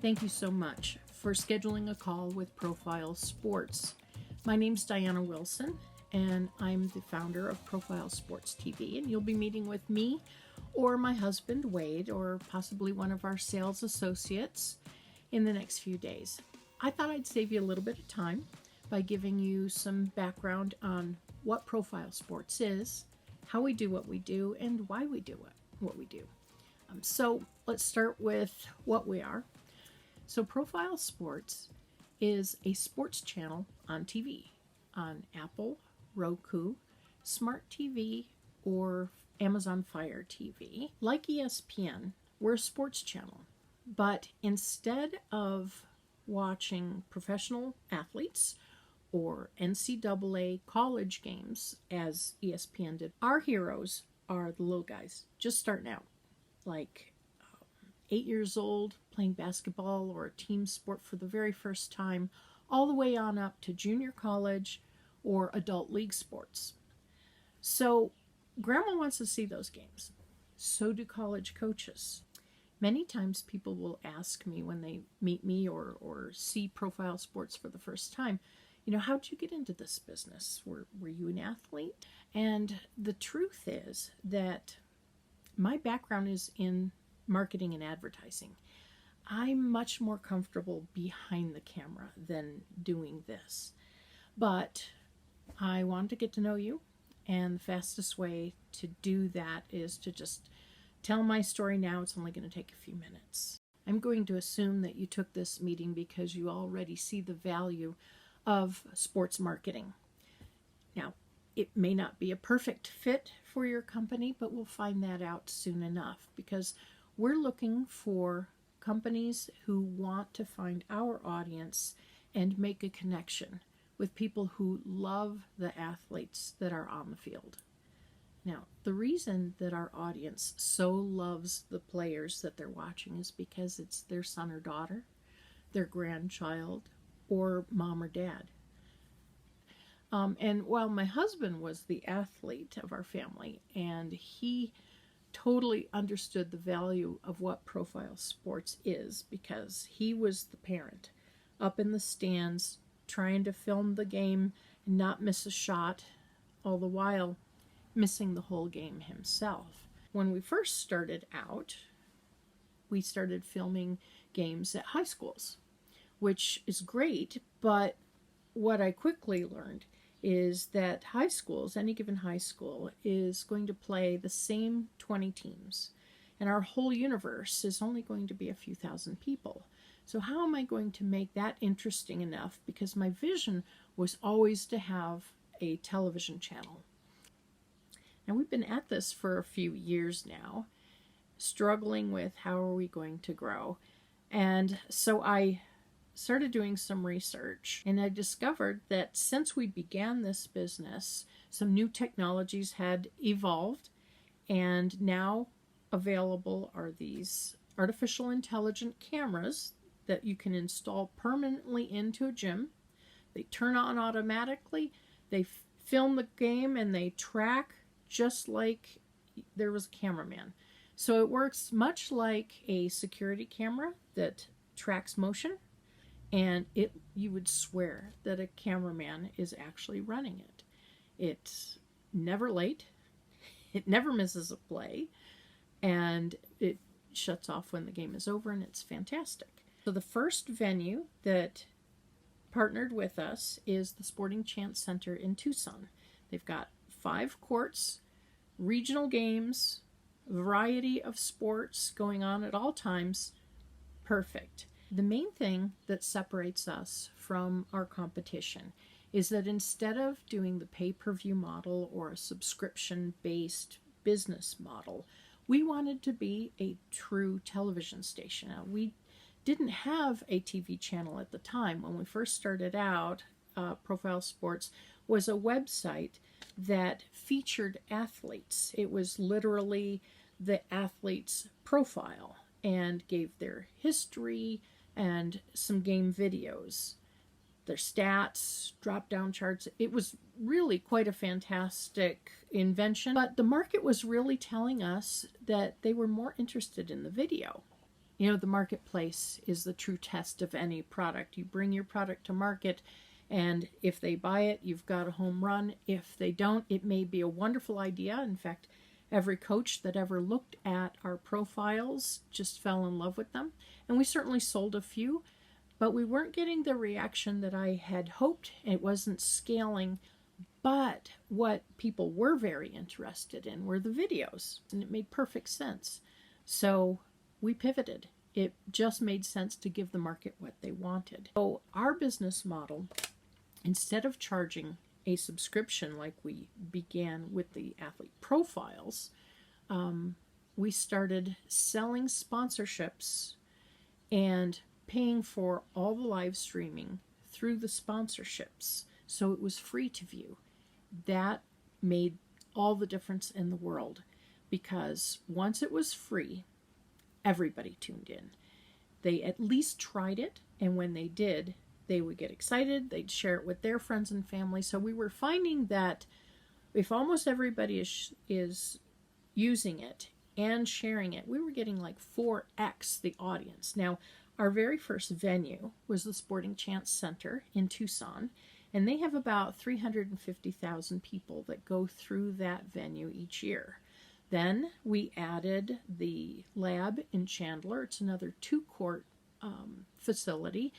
Thank you so much for scheduling a call with Profile Sports. My name's Diana Wilson, and I'm the founder of Profile Sports TV, and you'll be meeting with me or my husband, Wade, or possibly one of our sales associates in the next few days. I thought I'd save you a little bit of time by giving you some background on what Profile Sports is, how we do what we do, and why we do what we do. So let's start with what we are. So Profile Sports is a sports channel on TV, on Apple, Roku, Smart TV, or Amazon Fire TV. Like ESPN, we're a sports channel, but instead of watching professional athletes or NCAA college games as ESPN did, our heroes are the little guys just starting out, like 8 years old, playing basketball or a team sport for the very first time, all the way on up to junior college or adult league sports. So Grandma wants to see those games. So do college coaches. Many times people will ask me when they meet me or see Profile Sports for the first time, how'd you get into this business? Were you an athlete? And the truth is that my background is in marketing and advertising. I'm much more comfortable behind the camera than doing this. But I wanted to get to know you, and the fastest way to do that is to just tell my story now. It's only going to take a few minutes. I'm going to assume that you took this meeting because you already see the value of sports marketing. Now, it may not be a perfect fit for your company, but we'll find that out soon enough, because we're looking for companies who want to find our audience and make a connection with people who love the athletes that are on the field. Now, the reason that our audience so loves the players that they're watching is because it's their son or daughter, their grandchild, or mom or dad. And while my husband was the athlete of our family, and he totally understood the value of what Profile Sports is, because he was the parent up in the stands trying to film the game and not miss a shot, all the while missing the whole game himself. When we first started out, we started filming games at high schools, which is great, but what I quickly learned is that high schools, any given high school, is going to play the same 20 teams. And our whole universe is only going to be a few thousand people. So how am I going to make that interesting enough? Because my vision was always to have a television channel. Now we've been at this for a few years now, struggling with how are we going to grow. And so I started doing some research, and I discovered that since we began this business, some new technologies had evolved, and now available are these artificial intelligent cameras that you can install permanently into a gym. They turn on automatically, they film the game, and they track just like there was a cameraman. So it works much like a security camera that tracks motion, and you would swear that a cameraman is actually running it. It's never late, it never misses a play, and it shuts off when the game is over, and it's fantastic. So the first venue that partnered with us is the Sporting Chance Center in Tucson. They've got 5 courts, regional games, a variety of sports going on at all times. Perfect. The main thing that separates us from our competition is that instead of doing the pay-per-view model or a subscription-based business model, we wanted to be a true television station. Now, we didn't have a TV channel at the time. When we first started out, Profile Sports was a website that featured athletes. It was literally the athlete's profile and gave their history and some game videos, their stats, drop-down charts. It was really quite a fantastic invention, but the market was really telling us that they were more interested in the video. You know, the marketplace is the true test of any product. You bring your product to market, and if they buy it, you've got a home run. If they don't, it may be a wonderful idea. In fact, every coach that ever looked at our profiles just fell in love with them. And we certainly sold a few, but we weren't getting the reaction that I had hoped. It wasn't scaling. But what people were very interested in were the videos, and it made perfect sense. So we pivoted. It just made sense to give the market what they wanted. So our business model, instead of charging a subscription like we began with the athlete profiles, we started selling sponsorships and paying for all the live streaming through the sponsorships. So it was free to view. That made all the difference in the world, because once it was free, everybody tuned in. They at least tried it, and when they did, they would get excited. They'd share it with their friends and family. So we were finding that if almost everybody is using it and sharing it, we were getting like 4x the audience. Now, our very first venue was the Sporting Chance Center in Tucson, and they have about 350,000 people that go through that venue each year. Then we added the lab in Chandler. It's another 2-court facility.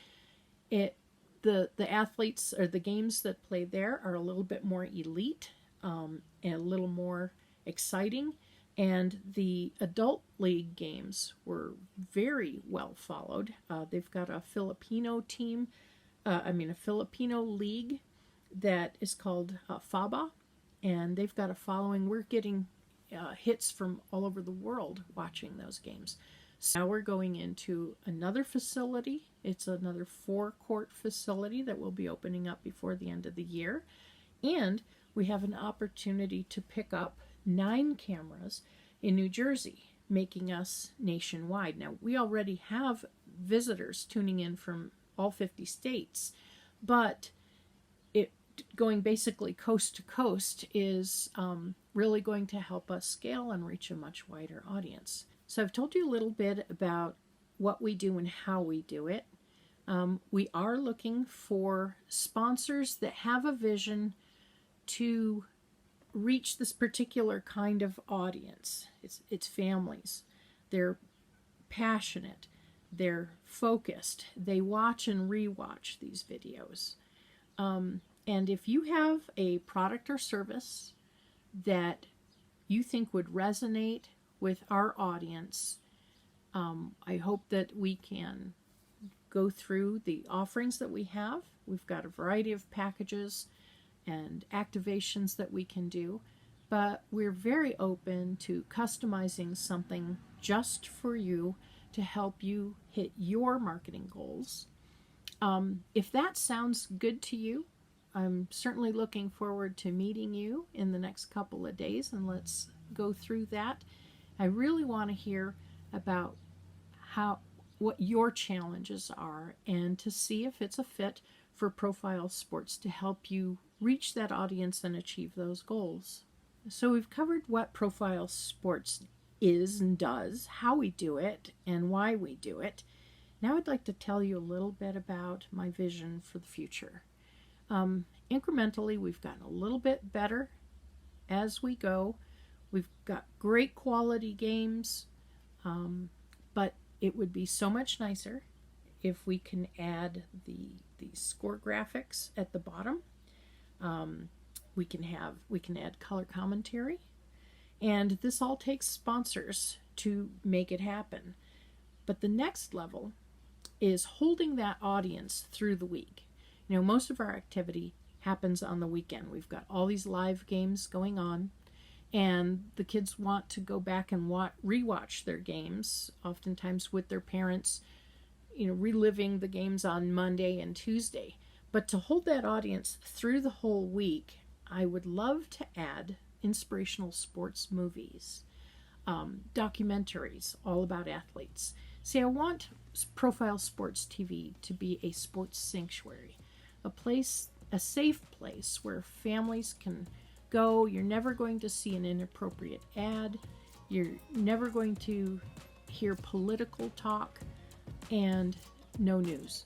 The athletes, or the games that play there, are a little bit more elite and a little more exciting. And the adult league games were very well followed. They've got a Filipino team, a Filipino league that is called FABA, and they've got a following. We're getting hits from all over the world watching those games. So now we're going into another facility. It's another 4-court facility that will be opening up before the end of the year. And we have an opportunity to pick up 9 cameras in New Jersey, making us nationwide. Now, we already have visitors tuning in from all 50 states, but going basically coast to coast is really going to help us scale and reach a much wider audience. So I've told you a little bit about what we do and how we do it. We are looking for sponsors that have a vision to reach this particular kind of audience. It's families. They're passionate. They're focused. They watch and rewatch these videos. And if you have a product or service that you think would resonate with our audience, I hope that we can go through the offerings that we have. We've got a variety of packages and activations that we can do, but we're very open to customizing something just for you to help you hit your marketing goals. If that sounds good to you, I'm certainly looking forward to meeting you in the next couple of days, and let's go through that. I really want to hear about what your challenges are, and to see if it's a fit for Profile Sports to help you reach that audience and achieve those goals. So we've covered what Profile Sports is and does, how we do it, and why we do it. Now I'd like to tell you a little bit about my vision for the future. Incrementally, we've gotten a little bit better as we go. We've got great quality games, but it would be so much nicer if we can add the score graphics at the bottom. We can add color commentary, and this all takes sponsors to make it happen. But the next level is holding that audience through the week. You know, most of our activity happens on the weekend. We've got all these live games going on, and the kids want to go back and rewatch their games, oftentimes with their parents, reliving the games on Monday and Tuesday. But to hold that audience through the whole week, I would love to add inspirational sports movies, documentaries all about athletes. See, I want Profile Sports TV to be a sports sanctuary, a safe place where families can go. You're never going to see an inappropriate ad. You're never going to hear political talk and no news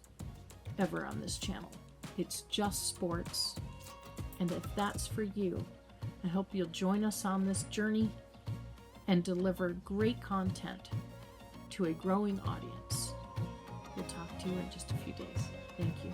ever on this channel. It's just sports. And if that's for you, I hope you'll join us on this journey and deliver great content to a growing audience. We'll talk to you in just a few days. Thank you.